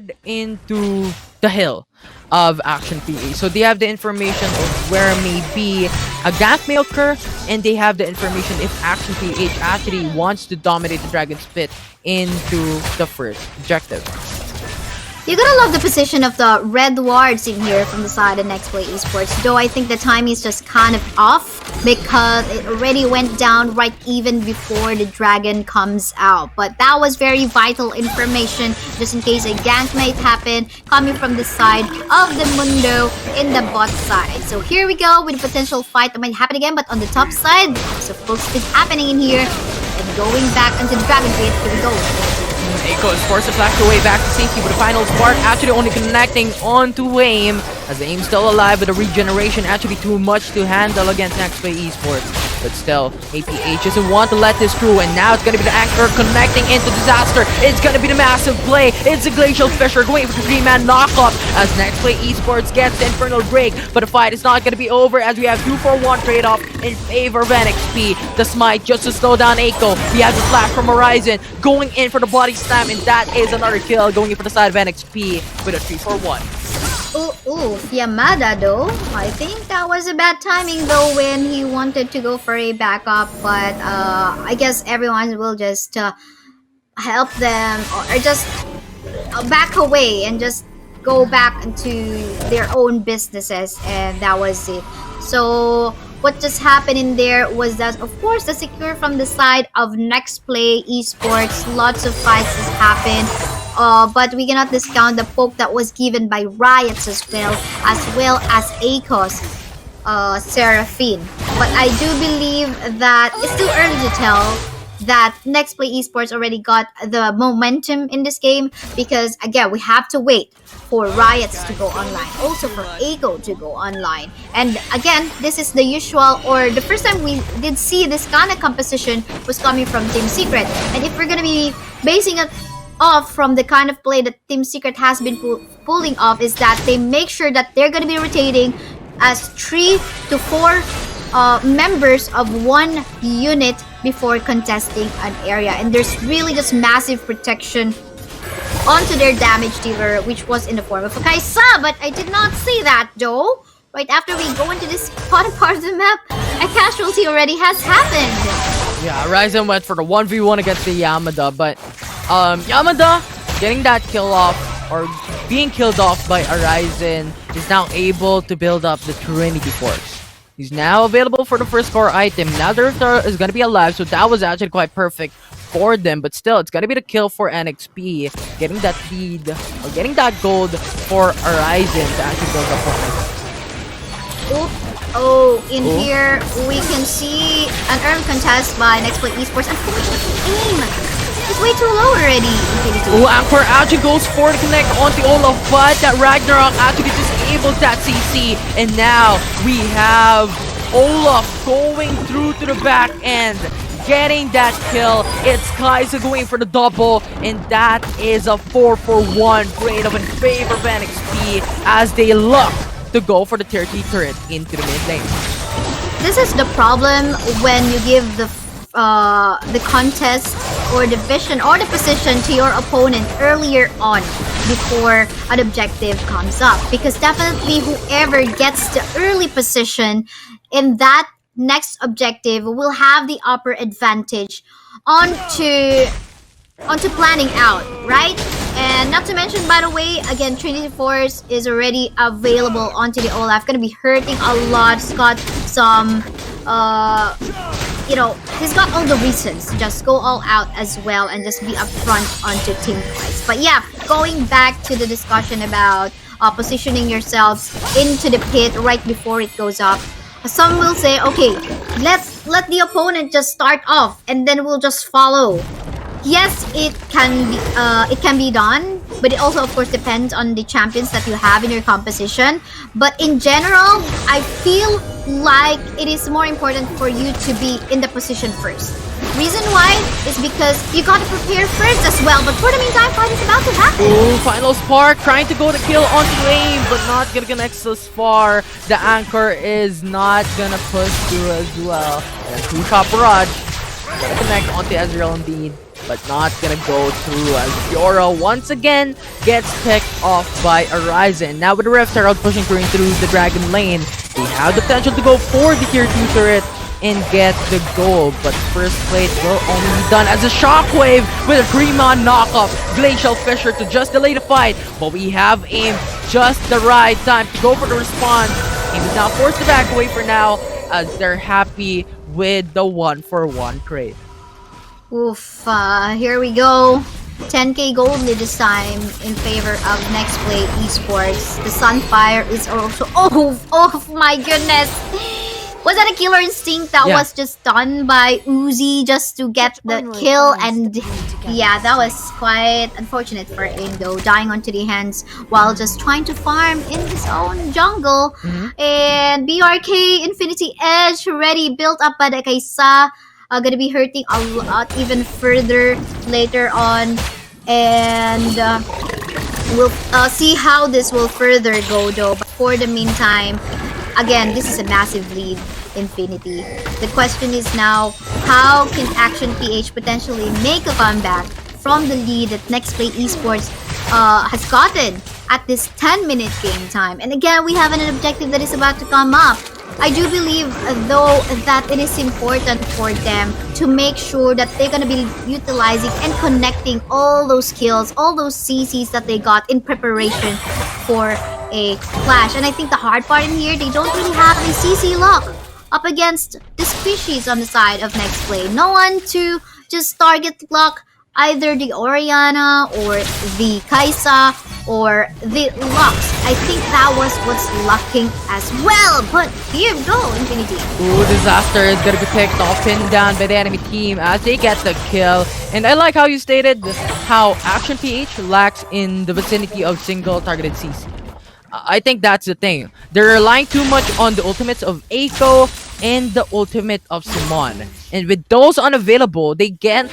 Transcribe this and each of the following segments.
ward into the hill of Action PH. So they have the information of where may be a gank may occur, and they have the information if Action PH actually wants to dominate the Dragon's Pit into the first objective. You're gonna love the position of the red wards in here from the side of NEXPLAY Esports, though I think the timing is just kind of off because it already went down right even before the dragon comes out. But that was very vital information just in case a gank might happen coming from the side of the Mundo in the bot side. So here we go with a potential fight that might happen again, but on the top side, so full speed happening in here and going back into the dragon pit. Here we go. Echo is forced to flash away back to safety, but the final spark actually only connecting onto AIM, as AIM still alive, but the regeneration actually too much to handle against NEXPLAY Esports. But still, APH doesn't want to let this through, and now it's going to be the Anchor connecting into Disaster. It's going to be the massive play. It's a Glacial Fisher going for the 3-man knockoff as NEXPLAY Esports gets the Infernal Break, but the fight is not going to be over as we have 2-for-1 trade-off in favor of NXP. The Smite just to slow down Echo. We have the Flash from Horizon going in for the body slam, and that is another kill going in for the side of NXP with a 3-for-1. Ooh, Yamada though. I think that was a bad timing though when he wanted to go for a backup, but I guess everyone will just help them or just back away and just go back into their own businesses, and that was it. So what just happened in there was that, of course, the secure from the side of NEXPLAY Esports. Lots of fights has happened. But we cannot discount the poke that was given by Riots as well as Akos, Seraphine. But I do believe that it's too early to tell that NEXPLAY Esports already got the momentum in this game, because again, we have to wait for Riots to go online, also for Ako to go online. And again, this is the usual, or the first time we did see this kind of composition was coming from Team Secret. And if we're gonna be basing it off from the kind of play that Team Secret has been pulling off, is that they make sure that they're going to be rotating as 3 to 4 members of one unit before contesting an area, and there's really just massive protection onto their damage dealer, which was in the form of a Kaisa. But I did not see that though. Right after we go into this part of the map, a casualty already has happened. Yeah, Ryzen went for the 1v1 against the Yamada, but Yamada getting that kill off, or being killed off by Horizon, is now able to build up the Trinity Force. He's now available for the first core item. Now the Rifter is going to be alive, so that was actually quite perfect for them. But still, it's going to be the kill for NXP, getting that lead, or getting that gold for Horizon to actually build up for Here we can see an earn contest by NEXPLAY Esports. Unfortunately, aim is way too low already. Anchor actually goes for the connect onto Olaf, but that Ragnarok actually disables that CC, and now we have Olaf going through to the back end, getting that kill. It's Kaiser going for the double, and that is a 4-for-1 grade of in favor of NXP as they look to go for the 30 turret into the mid lane. This is the problem when you give the contest or the vision or the position to your opponent earlier on before an objective comes up, because definitely whoever gets the early position in that next objective will have the upper advantage onto planning out, right? And not to mention, by the way, again, Trinity Force is already available onto the Olaf. Gonna be hurting a lot. He's got some, he's got all the reasons to just go all out as well and just be upfront onto team fights. But yeah, going back to the discussion about positioning yourselves into the pit right before it goes up. Some will say, okay, let's let the opponent just start off and then we'll just follow. Yes, it can be done, but it also of course depends on the champions that you have in your composition. But in general, I feel like it is more important for you to be in the position first. Reason why is because you gotta prepare first as well. But for the meantime, fight is about to happen. Ooh, final spark, trying to go to kill onto AIM, but not gonna connect as far. The Anchor is not gonna push through as well. And 2-shot barrage. Gotta connect onto Ezreal indeed. but not gonna go through as Fiora once again gets picked off by a RAZER. Now with the Rift Herald pushing through into the Dragon lane, they have the potential to go for the tier 2 turret and get the goal, but first plate will only be done as a Shockwave with a Fremon knockup. Glacial Fissure to just delay the fight, but we have AIM just the right time to go for the response. AIM is now forced to back away for now as they're happy with the 1-for-1 trade. Oof, here we go. 10k gold lead this time in favor of NEXPLAY Esports. The Sunfire is also... Oh my goodness! Was that a Killer Instinct that was just done by Uzi just to get the kill? And yeah, that was quite unfortunate for AIM though, dying onto the hands while just trying to farm in his own jungle. And BRK Infinity Edge ready, built up by the Kai'Sa. Gonna be hurting a lot even further later on. And we'll see how this will further go though. But for the meantime, again, this is a massive lead, Infinity. The question is now, how can Action PH potentially make a comeback from the lead that NEXPLAY Esports has gotten at this 10-minute game time? And again, we have an objective that is about to come up. I do believe, though, that it is important for them to make sure that they're going to be utilizing and connecting all those kills, all those CCs that they got in preparation for a clash. And I think the hard part in here, they don't really have a CC lock up against the species on the side of NEXPLAY. No one to just target lock either the Orianna or the Kai'Sa or the Lux. I think that was what's lacking as well. But here we go, Infinity. Ooh, Disaster is gonna be picked off, pinned down by the enemy team as they get the kill. And I like how you stated how Action PH lacks in the vicinity of single targeted CC. I think that's the thing. They're relying too much on the ultimates of Eiko and the ultimate of Simon. And with those unavailable, they can't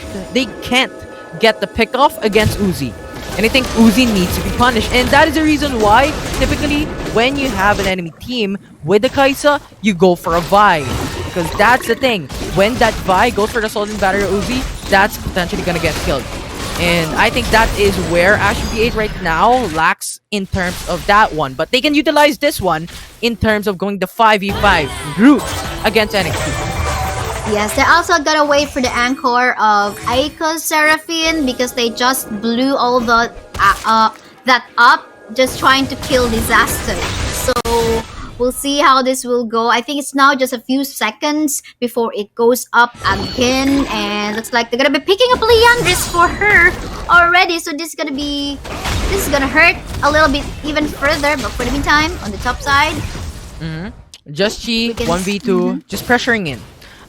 get the pickoff against Uzi. And I think Uzi needs to be punished. And that is the reason why, typically, when you have an enemy team with the Kai'Sa, you go for a Vi. Because that's the thing. When that Vi goes for the Assault and Battery Uzi, that's potentially gonna get killed. And I think that is where Action PH right now lacks in terms of that one. But they can utilize this one in terms of going the 5v5 route against NXT. Yes, they're also gonna wait for the anchor of Aiko Seraphine because they just blew all the that up, just trying to kill Disaster. So we'll see how this will go. I think it's now just a few seconds before it goes up again, and looks like they're gonna be picking up Leandris for her already. So this is gonna hurt a little bit even further. But for the meantime, on the top side, just Chi 1v2, just pressuring in.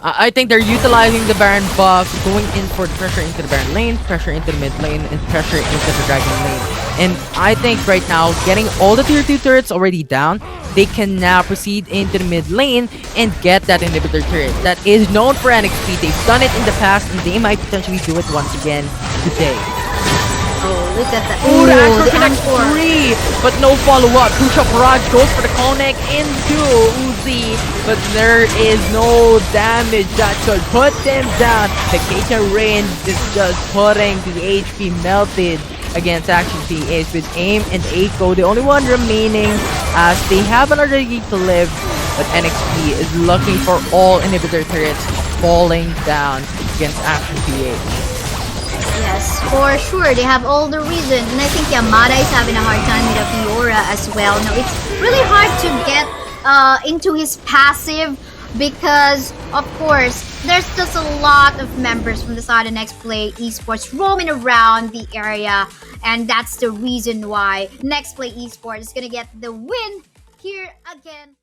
I think they're utilizing the Baron buff, going in for the pressure into the Baron lane, pressure into the mid lane, and pressure into the Dragon lane. And I think right now, getting all the tier 2 turrets already down, they can now proceed into the mid lane and get that inhibitor turret. That is known for NXP. They've done it in the past, and they might potentially do it once again today. oh, look at that. Ooh, the Anchor the connects Anchor. 3, but no follow-up. Tusha Paraj goes for the connect into Uzi, but there is no damage that could put them down. The Keita Rain is just putting the HP melted against Action PH with AIM and Eiko, the only one remaining as they have another geek to live, but NXP is looking for all inhibitor turrets falling down against Action PH. Yes, for sure. They have all the reason. And I think Yamada is having a hard time with a Fiora as well. Now, it's really hard to get into his passive because, of course, there's just a lot of members from the side of NEXPLAY Esports roaming around the area. And that's the reason why NEXPLAY Esports is going to get the win here again.